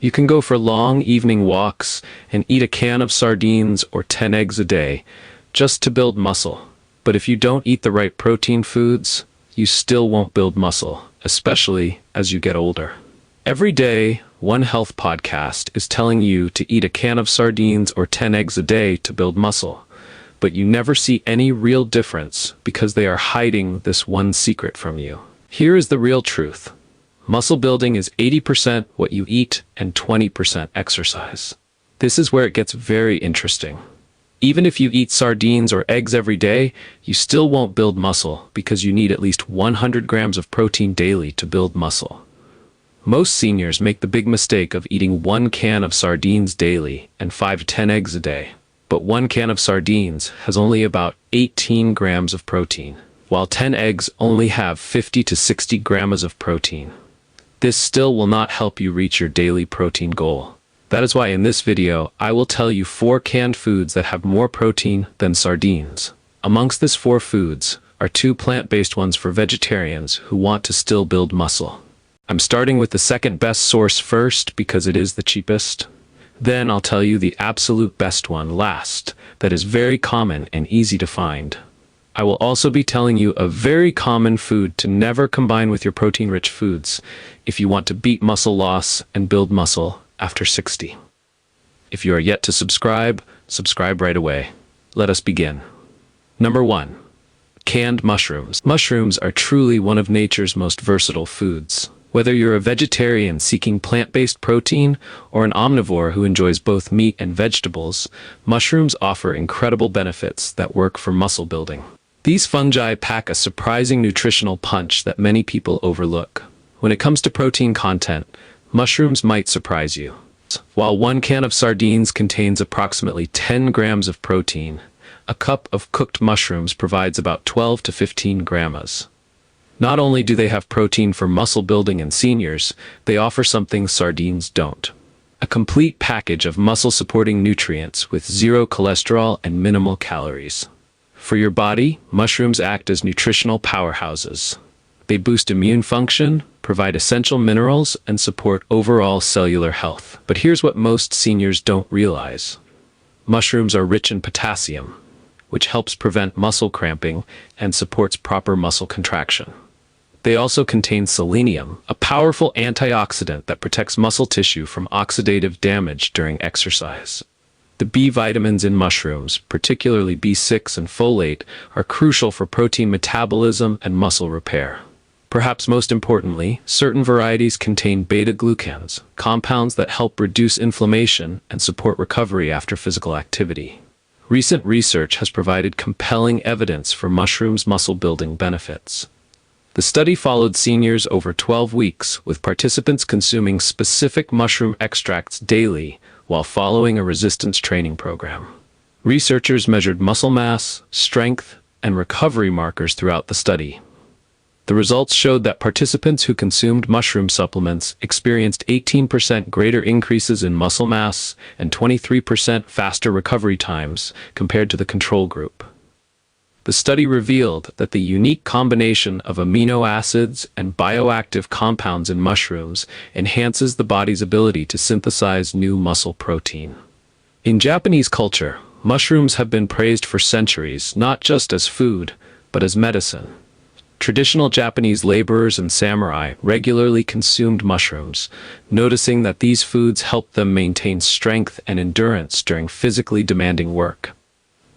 You can go for long evening walks and eat a can of sardines or 10 eggs a day just to build muscle. But if you don't eat the right protein foods, you still won't build muscle, especially as you get older. Every day, one health podcast is telling you to eat a can of sardines or 10 eggs a day to build muscle. But you never see any real difference because they are hiding this one secret from you. Here is the real truth. Muscle building is 80% what you eat and 20% exercise. This is where it gets very interesting. Even if you eat sardines or eggs every day, you still won't build muscle because you need at least 100 grams of protein daily to build muscle. Most seniors make the big mistake of eating 1 can of sardines daily and 5 to 10 eggs a day. But 1 can of sardines has only about 18 grams of protein, while 10 eggs only have 50 to 60 grams of protein. This still will not help you reach your daily protein goal. That is why in this video, I will tell you 4 canned foods that have more protein than sardines. Amongst these 4 foods are 2 plant-based ones for vegetarians who want to still build muscle. I'm starting with the second best source first because it is the cheapest. Then I'll tell you the absolute best one last, that is very common and easy to find. I will also be telling you a very common food to never combine with your protein-rich foods if you want to beat muscle loss and build muscle after 60. If you are yet to subscribe, subscribe right away. Let us begin. Number 1. Canned mushrooms. Mushrooms are truly one of nature's most versatile foods. Whether you're a vegetarian seeking plant-based protein or an omnivore who enjoys both meat and vegetables, mushrooms offer incredible benefits that work for muscle building. These fungi pack a surprising nutritional punch that many people overlook. When it comes to protein content, mushrooms might surprise you. While 1 can of sardines contains approximately 10 grams of protein, a cup of cooked mushrooms provides about 12 to 15 grams. Not only do they have protein for muscle building in seniors, they offer something sardines don't. A complete package of muscle-supporting nutrients with 0 cholesterol and minimal calories. For your body, mushrooms act as nutritional powerhouses. They boost immune function, provide essential minerals, and support overall cellular health. But here's what most seniors don't realize. Mushrooms are rich in potassium, which helps prevent muscle cramping and supports proper muscle contraction. They also contain selenium, a powerful antioxidant that protects muscle tissue from oxidative damage during exercise. The B vitamins in mushrooms, particularly B6 and folate, are crucial for protein metabolism and muscle repair. Perhaps most importantly, certain varieties contain beta-glucans, compounds that help reduce inflammation and support recovery after physical activity. Recent research has provided compelling evidence for mushrooms' muscle-building benefits. The study followed seniors over 12 weeks, with participants consuming specific mushroom extracts daily while following a resistance training program. Researchers measured muscle mass, strength, and recovery markers throughout the study. The results showed that participants who consumed mushroom supplements experienced 18% greater increases in muscle mass and 23% faster recovery times compared to the control group. The study revealed that the unique combination of amino acids and bioactive compounds in mushrooms enhances the body's ability to synthesize new muscle protein. In Japanese culture, mushrooms have been praised for centuries, not just as food, but as medicine. Traditional Japanese laborers and samurai regularly consumed mushrooms, noticing that these foods helped them maintain strength and endurance during physically demanding work.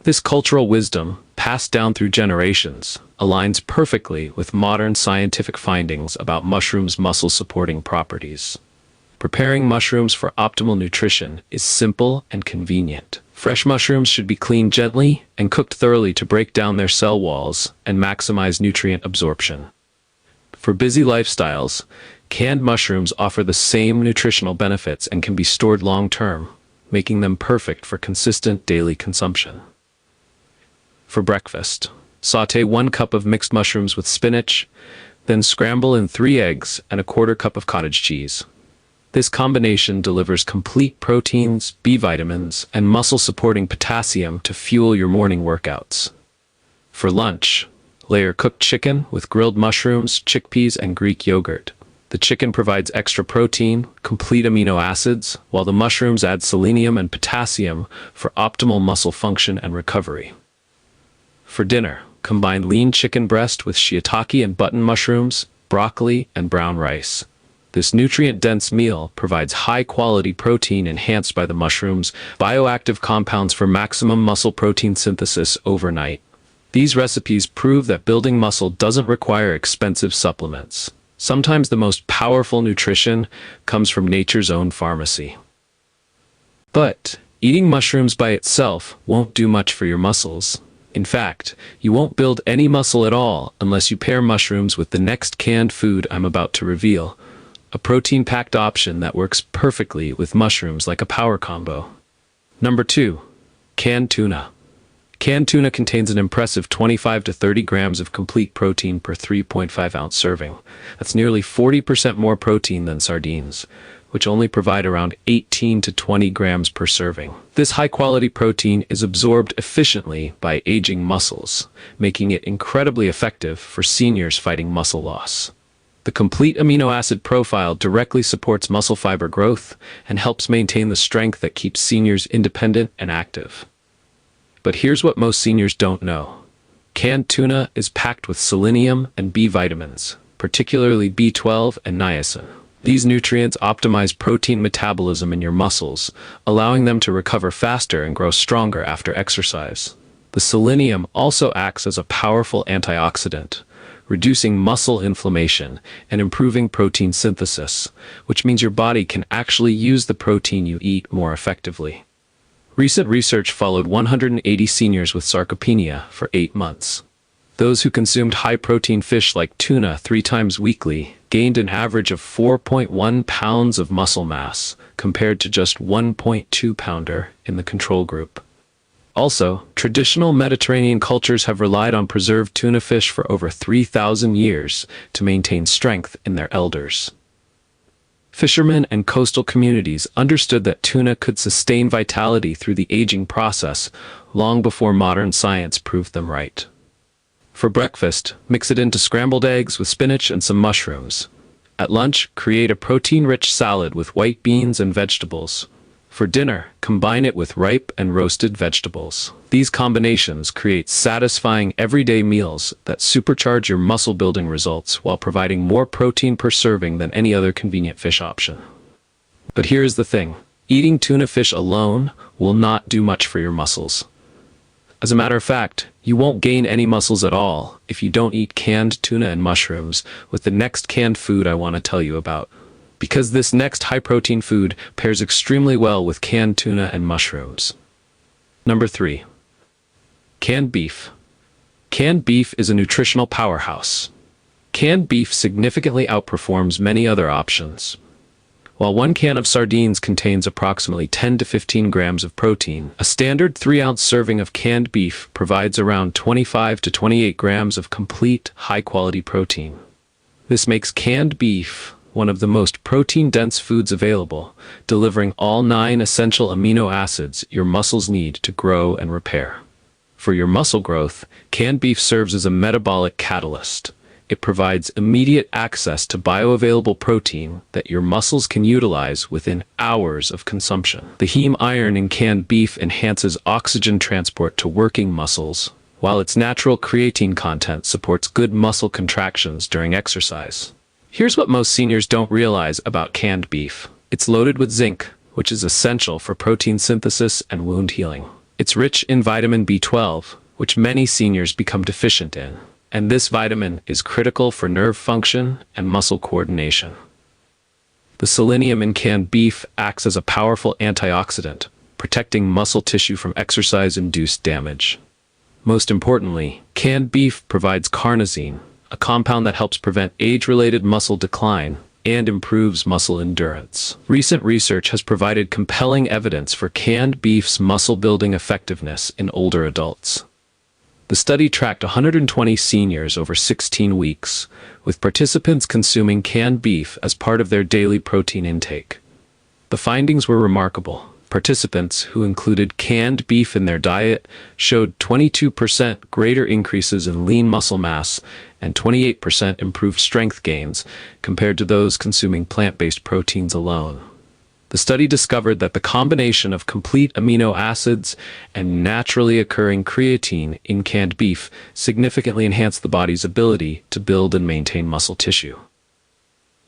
This cultural wisdom, passed down through generations, aligns perfectly with modern scientific findings about mushrooms' muscle-supporting properties. Preparing mushrooms for optimal nutrition is simple and convenient. Fresh mushrooms should be cleaned gently and cooked thoroughly to break down their cell walls and maximize nutrient absorption. For busy lifestyles, canned mushrooms offer the same nutritional benefits and can be stored long-term, making them perfect for consistent daily consumption. For breakfast, sauté 1 cup of mixed mushrooms with spinach, then scramble in 3 eggs and a 1/4 cup of cottage cheese. This combination delivers complete proteins, B vitamins, and muscle-supporting potassium to fuel your morning workouts. For lunch, layer cooked chicken with grilled mushrooms, chickpeas, and Greek yogurt. The chicken provides extra protein, complete amino acids, while the mushrooms add selenium and potassium for optimal muscle function and recovery. For dinner, combine lean chicken breast with shiitake and button mushrooms, broccoli, and brown rice. This nutrient-dense meal provides high-quality protein enhanced by the mushrooms' bioactive compounds for maximum muscle protein synthesis overnight. These recipes prove that building muscle doesn't require expensive supplements. Sometimes the most powerful nutrition comes from nature's own pharmacy. But eating mushrooms by itself won't do much for your muscles. In fact, you won't build any muscle at all unless you pair mushrooms with the next canned food I'm about to reveal. A protein-packed option that works perfectly with mushrooms like a power combo. Number 2. Canned tuna. Canned tuna contains an impressive 25 to 30 grams of complete protein per 3.5-ounce serving. That's nearly 40% more protein than sardines, which only provide around 18 to 20 grams per serving. This high-quality protein is absorbed efficiently by aging muscles, making it incredibly effective for seniors fighting muscle loss. The complete amino acid profile directly supports muscle fiber growth and helps maintain the strength that keeps seniors independent and active. But here's what most seniors don't know. Canned tuna is packed with selenium and B vitamins, particularly B12 and niacin. These nutrients optimize protein metabolism in your muscles, allowing them to recover faster and grow stronger after exercise. The selenium also acts as a powerful antioxidant, reducing muscle inflammation and improving protein synthesis, which means your body can actually use the protein you eat more effectively. Recent research followed 180 seniors with sarcopenia for 8 months. Those who consumed high-protein fish like tuna 3 times weekly gained an average of 4.1 pounds of muscle mass, compared to just 1.2 pounder in the control group. Also, traditional Mediterranean cultures have relied on preserved tuna fish for over 3,000 years to maintain strength in their elders. Fishermen and coastal communities understood that tuna could sustain vitality through the aging process long before modern science proved them right. For breakfast, mix it into scrambled eggs with spinach and some mushrooms. At lunch, create a protein-rich salad with white beans and vegetables. For dinner, combine it with ripe and roasted vegetables. These combinations create satisfying everyday meals that supercharge your muscle-building results while providing more protein per serving than any other convenient fish option. But here's the thing. Eating tuna fish alone will not do much for your muscles. As a matter of fact, you won't gain any muscles at all if you don't eat canned tuna and mushrooms with the next canned food I want to tell you about. Because this next high-protein food pairs extremely well with canned tuna and mushrooms. Number 3. Canned beef. Canned beef is a nutritional powerhouse. Canned beef significantly outperforms many other options. While 1 can of sardines contains approximately 10 to 15 grams of protein, a standard 3-ounce serving of canned beef provides around 25 to 28 grams of complete, high-quality protein. This makes canned beef one of the most protein-dense foods available, delivering all 9 essential amino acids your muscles need to grow and repair. For your muscle growth, canned beef serves as a metabolic catalyst. It provides immediate access to bioavailable protein that your muscles can utilize within hours of consumption. The heme iron in canned beef enhances oxygen transport to working muscles, while its natural creatine content supports good muscle contractions during exercise. Here's what most seniors don't realize about canned beef. It's loaded with zinc, which is essential for protein synthesis and wound healing. It's rich in vitamin B12, which many seniors become deficient in, and this vitamin is critical for nerve function and muscle coordination. The selenium in canned beef acts as a powerful antioxidant, protecting muscle tissue from exercise-induced damage. Most importantly, canned beef provides carnosine, a compound that helps prevent age-related muscle decline and improves muscle endurance. Recent research has provided compelling evidence for canned beef's muscle-building effectiveness in older adults. The study tracked 120 seniors over 16 weeks, with participants consuming canned beef as part of their daily protein intake. The findings were remarkable. Participants who included canned beef in their diet showed 22% greater increases in lean muscle mass and 28% improved strength gains compared to those consuming plant-based proteins alone. The study discovered that the combination of complete amino acids and naturally occurring creatine in canned beef significantly enhanced the body's ability to build and maintain muscle tissue.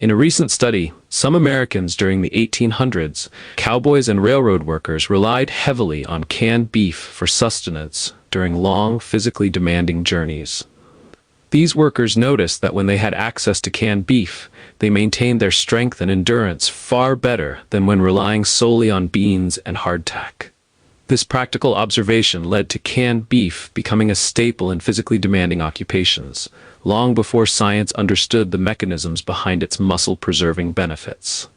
In a recent study, some Americans during the 1800s, cowboys and railroad workers relied heavily on canned beef for sustenance during long, physically demanding journeys. These workers noticed that when they had access to canned beef, they maintained their strength and endurance far better than when relying solely on beans and hardtack. This practical observation led to canned beef becoming a staple in physically demanding occupations, long before science understood the mechanisms behind its muscle-preserving benefits.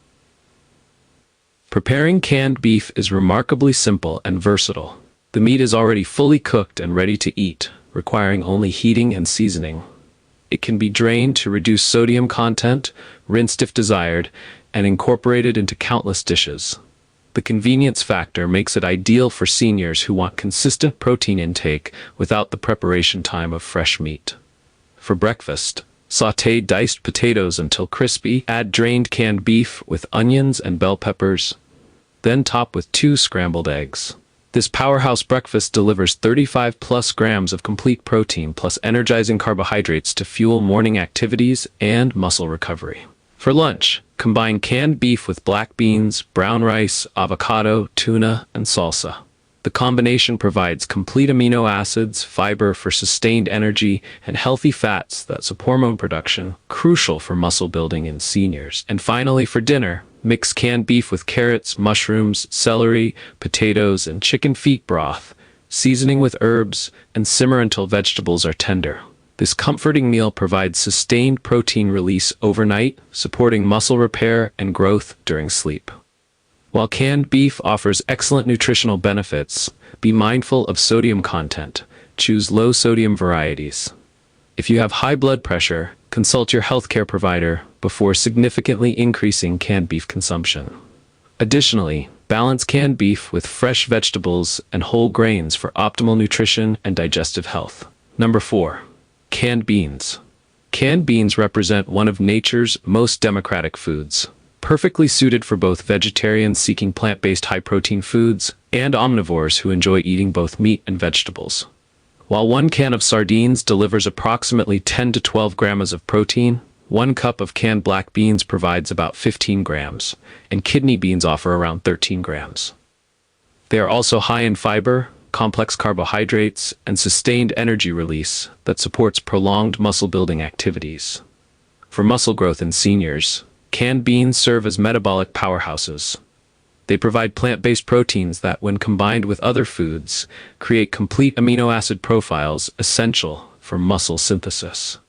Preparing canned beef is remarkably simple and versatile. The meat is already fully cooked and ready to eat, requiring only heating and seasoning. It can be drained to reduce sodium content, rinsed if desired, and incorporated into countless dishes. The convenience factor makes it ideal for seniors who want consistent protein intake without the preparation time of fresh meat. For breakfast, sauté diced potatoes until crispy, add drained canned beef with onions and bell peppers, then top with 2 scrambled eggs. This powerhouse breakfast delivers 35 plus grams of complete protein plus energizing carbohydrates to fuel morning activities and muscle recovery. For lunch, combine canned beef with black beans, brown rice, avocado, tuna, and salsa. The combination provides complete amino acids, fiber for sustained energy, and healthy fats that support hormone production, crucial for muscle building in seniors. And finally, for dinner, mix canned beef with carrots, mushrooms, celery, potatoes, and chicken feet broth, seasoning with herbs, and simmer until vegetables are tender. This comforting meal provides sustained protein release overnight, supporting muscle repair and growth during sleep. While canned beef offers excellent nutritional benefits, be mindful of sodium content. Choose low-sodium varieties. If you have high blood pressure, consult your healthcare provider before significantly increasing canned beef consumption. Additionally, balance canned beef with fresh vegetables and whole grains for optimal nutrition and digestive health. Number 4. Canned beans. Canned beans represent one of nature's most democratic foods, perfectly suited for both vegetarians seeking plant-based high-protein foods and omnivores who enjoy eating both meat and vegetables. While 1 can of sardines delivers approximately 10 to 12 grams of protein, 1 cup of canned black beans provides about 15 grams, and kidney beans offer around 13 grams. They are also high in fiber, complex carbohydrates, and sustained energy release that supports prolonged muscle-building activities. For muscle growth in seniors, canned beans serve as metabolic powerhouses. They provide plant-based proteins that, when combined with other foods, create complete amino acid profiles essential for muscle synthesis.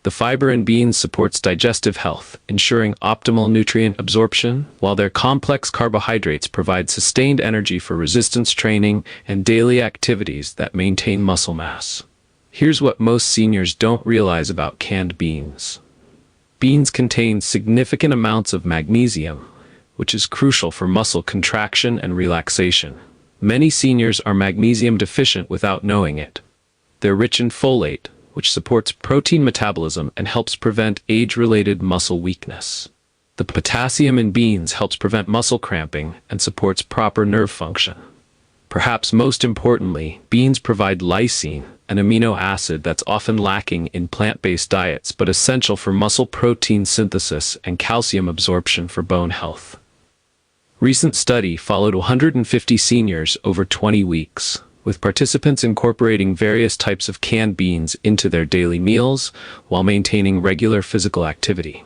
The fiber in beans supports digestive health, ensuring optimal nutrient absorption, while their complex carbohydrates provide sustained energy for resistance training and daily activities that maintain muscle mass. Here's what most seniors don't realize about canned beans. Beans contain significant amounts of magnesium, which is crucial for muscle contraction and relaxation. Many seniors are magnesium deficient without knowing it. They're rich in folate, which supports protein metabolism and helps prevent age-related muscle weakness. The potassium in beans helps prevent muscle cramping and supports proper nerve function. Perhaps most importantly, beans provide lysine, an amino acid that's often lacking in plant-based diets but essential for muscle protein synthesis and calcium absorption for bone health. Recent study followed 150 seniors over 20 weeks, with participants incorporating various types of canned beans into their daily meals while maintaining regular physical activity.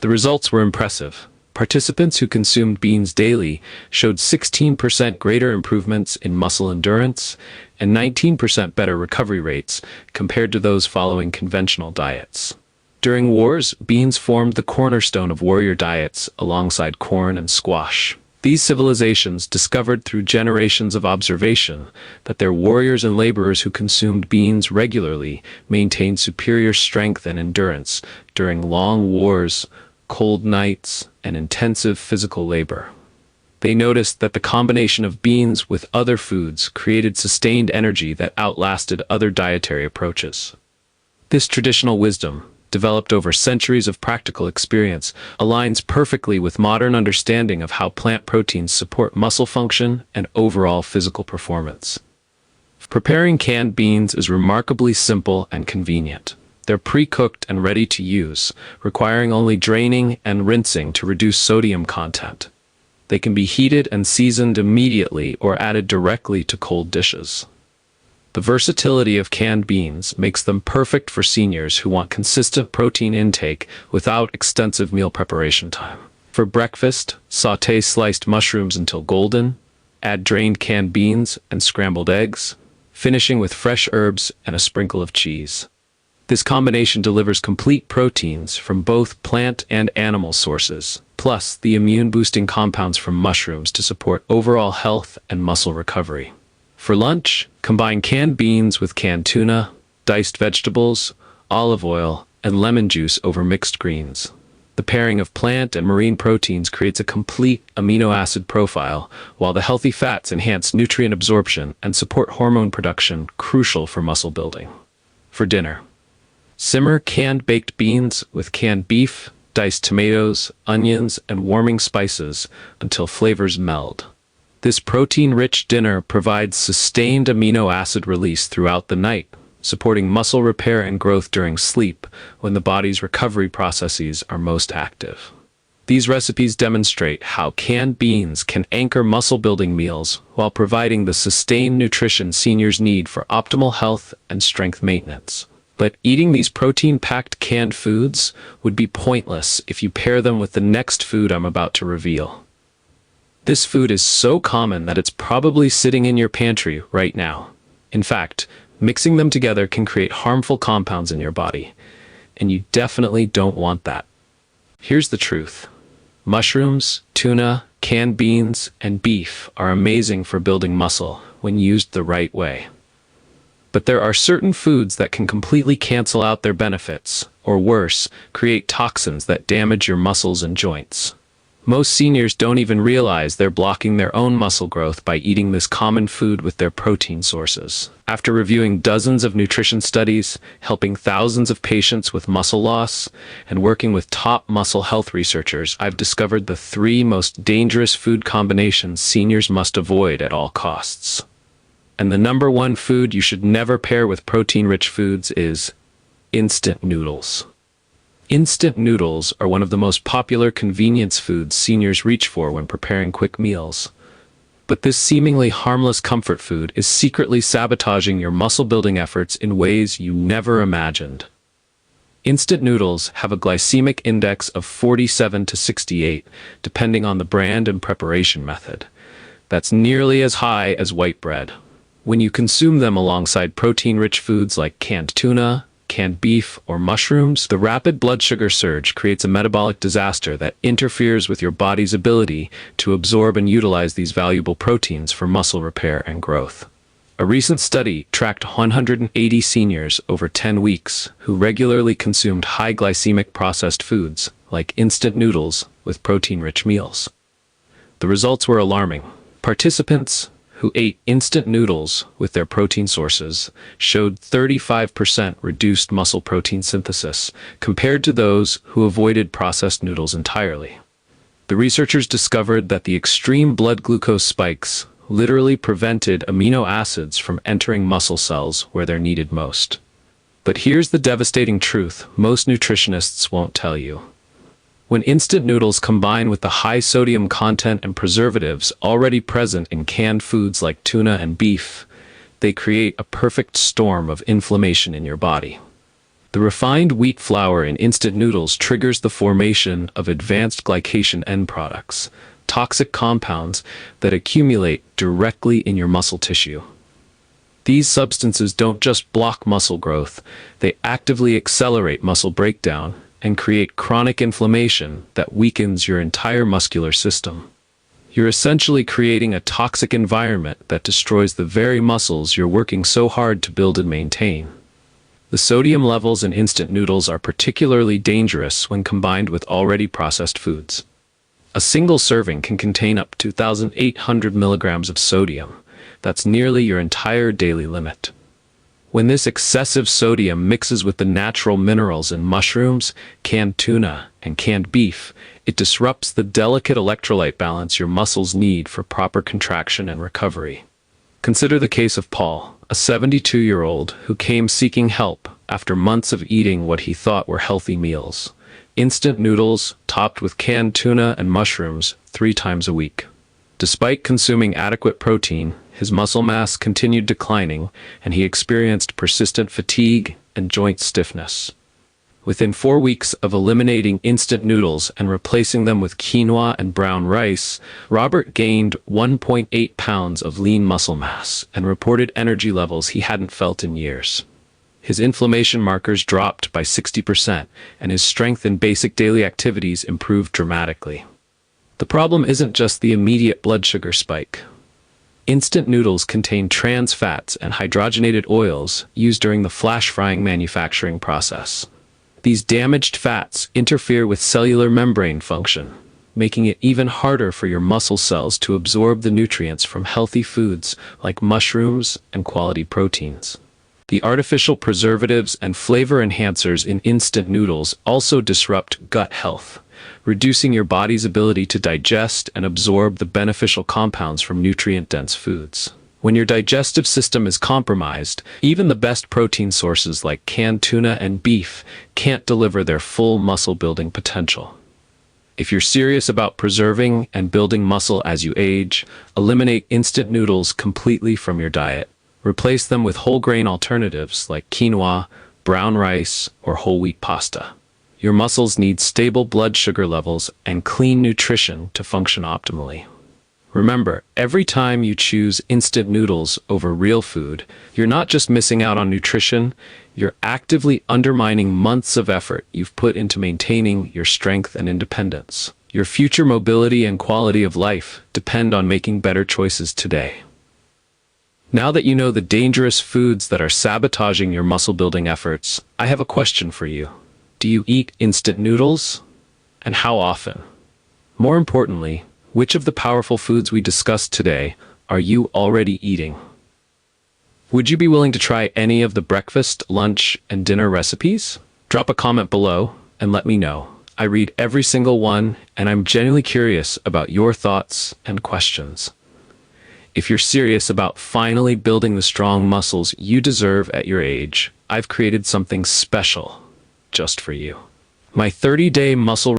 The results were impressive. Participants who consumed beans daily showed 16% greater improvements in muscle endurance and 19% better recovery rates compared to those following conventional diets. During wars, beans formed the cornerstone of warrior diets alongside corn and squash. These civilizations discovered through generations of observation that their warriors and laborers who consumed beans regularly maintained superior strength and endurance during long wars, cold nights, and intensive physical labor. They noticed that the combination of beans with other foods created sustained energy that outlasted other dietary approaches. This traditional wisdom, developed over centuries of practical experience, aligns perfectly with modern understanding of how plant proteins support muscle function and overall physical performance. Preparing canned beans is remarkably simple and convenient. They're pre-cooked and ready to use, requiring only draining and rinsing to reduce sodium content. They can be heated and seasoned immediately or added directly to cold dishes. The versatility of canned beans makes them perfect for seniors who want consistent protein intake without extensive meal preparation time. For breakfast, sauté sliced mushrooms until golden, add drained canned beans and scrambled eggs, finishing with fresh herbs and a sprinkle of cheese. This combination delivers complete proteins from both plant and animal sources, plus the immune-boosting compounds from mushrooms to support overall health and muscle recovery. For lunch, combine canned beans with canned tuna, diced vegetables, olive oil, and lemon juice over mixed greens. The pairing of plant and marine proteins creates a complete amino acid profile, while the healthy fats enhance nutrient absorption and support hormone production, crucial for muscle building. For dinner, simmer canned baked beans with canned beef, diced tomatoes, onions, and warming spices until flavors meld. This protein-rich dinner provides sustained amino acid release throughout the night, supporting muscle repair and growth during sleep when the body's recovery processes are most active. These recipes demonstrate how canned beans can anchor muscle-building meals while providing the sustained nutrition seniors need for optimal health and strength maintenance. But eating these protein-packed canned foods would be pointless if you pair them with the next food I'm about to reveal. This food is so common that it's probably sitting in your pantry right now. In fact, mixing them together can create harmful compounds in your body, and you definitely don't want that. Here's the truth. Mushrooms, tuna, canned beans, and beef are amazing for building muscle when used the right way. But there are certain foods that can completely cancel out their benefits, or worse, create toxins that damage your muscles and joints. Most seniors don't even realize they're blocking their own muscle growth by eating this common food with their protein sources. After reviewing dozens of nutrition studies, helping thousands of patients with muscle loss, and working with top muscle health researchers, I've discovered the 3 most dangerous food combinations seniors must avoid at all costs. And the number 1 food you should never pair with protein-rich foods is instant noodles. Instant noodles are one of the most popular convenience foods seniors reach for when preparing quick meals. But this seemingly harmless comfort food is secretly sabotaging your muscle-building efforts in ways you never imagined. Instant noodles have a glycemic index of 47 to 68, depending on the brand and preparation method. That's nearly as high as white bread. When you consume them alongside protein-rich foods like canned tuna, canned beef, or mushrooms, the rapid blood sugar surge creates a metabolic disaster that interferes with your body's ability to absorb and utilize these valuable proteins for muscle repair and growth. A recent study tracked 180 seniors over 10 weeks who regularly consumed high glycemic processed foods, like instant noodles, with protein-rich meals. The results were alarming. Participants who ate instant noodles with their protein sources showed 35% reduced muscle protein synthesis compared to those who avoided processed noodles entirely. The researchers discovered that the extreme blood glucose spikes literally prevented amino acids from entering muscle cells where they're needed most. But here's the devastating truth most nutritionists won't tell you. When instant noodles combine with the high sodium content and preservatives already present in canned foods like tuna and beef, they create a perfect storm of inflammation in your body. The refined wheat flour in instant noodles triggers the formation of advanced glycation end products, toxic compounds that accumulate directly in your muscle tissue. These substances don't just block muscle growth, they actively accelerate muscle breakdown and create chronic inflammation that weakens your entire muscular system. You're essentially creating a toxic environment that destroys the very muscles you're working so hard to build and maintain. The sodium levels in instant noodles are particularly dangerous when combined with already processed foods. A single serving can contain up to 2,800 milligrams of sodium. That's nearly your entire daily limit. When this excessive sodium mixes with the natural minerals in mushrooms, canned tuna, and canned beef, it disrupts the delicate electrolyte balance your muscles need for proper contraction and recovery. Consider the case of Paul, a 72-year-old who came seeking help after months of eating what he thought were healthy meals. Instant noodles topped with canned tuna and mushrooms 3 times a week. Despite consuming adequate protein, his muscle mass continued declining, and he experienced persistent fatigue and joint stiffness. Within 4 weeks of eliminating instant noodles and replacing them with quinoa and brown rice, Robert gained 1.8 pounds of lean muscle mass and reported energy levels he hadn't felt in years. His inflammation markers dropped by 60%, and his strength in basic daily activities improved dramatically. The problem isn't just the immediate blood sugar spike. Instant noodles contain trans fats and hydrogenated oils used during the flash frying manufacturing process. These damaged fats interfere with cellular membrane function, making it even harder for your muscle cells to absorb the nutrients from healthy foods like mushrooms and quality proteins. The artificial preservatives and flavor enhancers in instant noodles also disrupt gut health, reducing your body's ability to digest and absorb the beneficial compounds from nutrient-dense foods. When your digestive system is compromised, even the best protein sources like canned tuna and beef can't deliver their full muscle-building potential. If you're serious about preserving and building muscle as you age, eliminate instant noodles completely from your diet. Replace them with whole grain alternatives like quinoa, brown rice, or whole wheat pasta. Your muscles need stable blood sugar levels and clean nutrition to function optimally. Remember, every time you choose instant noodles over real food, you're not just missing out on nutrition, you're actively undermining months of effort you've put into maintaining your strength and independence. Your future mobility and quality of life depend on making better choices today. Now that you know the dangerous foods that are sabotaging your muscle-building efforts, I have a question for you. Do you eat instant noodles? And how often? More importantly, which of the powerful foods we discussed today are you already eating? Would you be willing to try any of the breakfast, lunch, and dinner recipes? Drop a comment below and let me know. I read every single one, and I'm genuinely curious about your thoughts and questions. If you're serious about finally building the strong muscles you deserve at your age, I've created something special just for you. My 30-day muscle